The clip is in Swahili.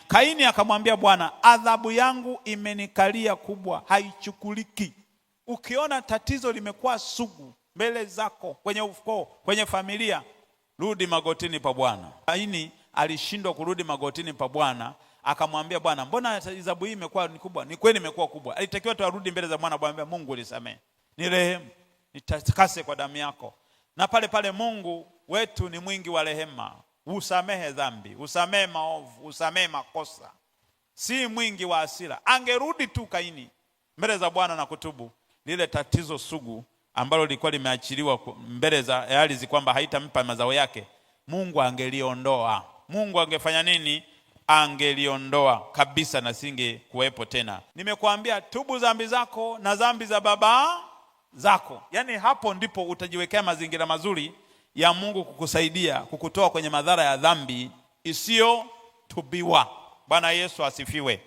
Kaini akamwambia Bwana, adhabu yangu imenikalia kubwa, haichukuliki. Ukiona tatizo limekuwa sugu mbele zako, kwenye ukoo, kwenye familia, rudi magotini pa Bwana. Kaini alishindwa kurudi magotini pa Bwana, akamwambia Bwana, mbona adhabu hii imekuwa ni kubwa? Ni kweli imekuwa kubwa. Alitakiwa tu arudi mbele za Bwana, Bwana Mungu nisamehe, nirehemu, nitakase kwa damu yako. Na pale pale Mungu wetu ni mwingi wa rehema, usamehe dhambi, usamehe maovu, usamehe makosa, si mwingi wa hasira. Angerudi tu Kaini mbele za Bwana na kutubu, lile tatizo sugu ambalo lilikuwa limeachiliwa mbele za ardhi kwamba haitampa mazao yake, Mungu angeliondoa. Mungu angefanya nini? Angeliondoa kabisa na singe kuwepo tena. Nimekuambia tubu dhambi zako na dhambi za baba zako. Yaani hapo ndipo utajiwekea mazingira mazuri ya Mungu kukusaidia, kukutoa kwenye madhara ya dhambi isiyo tubiwa. Bwana Yesu asifiwe.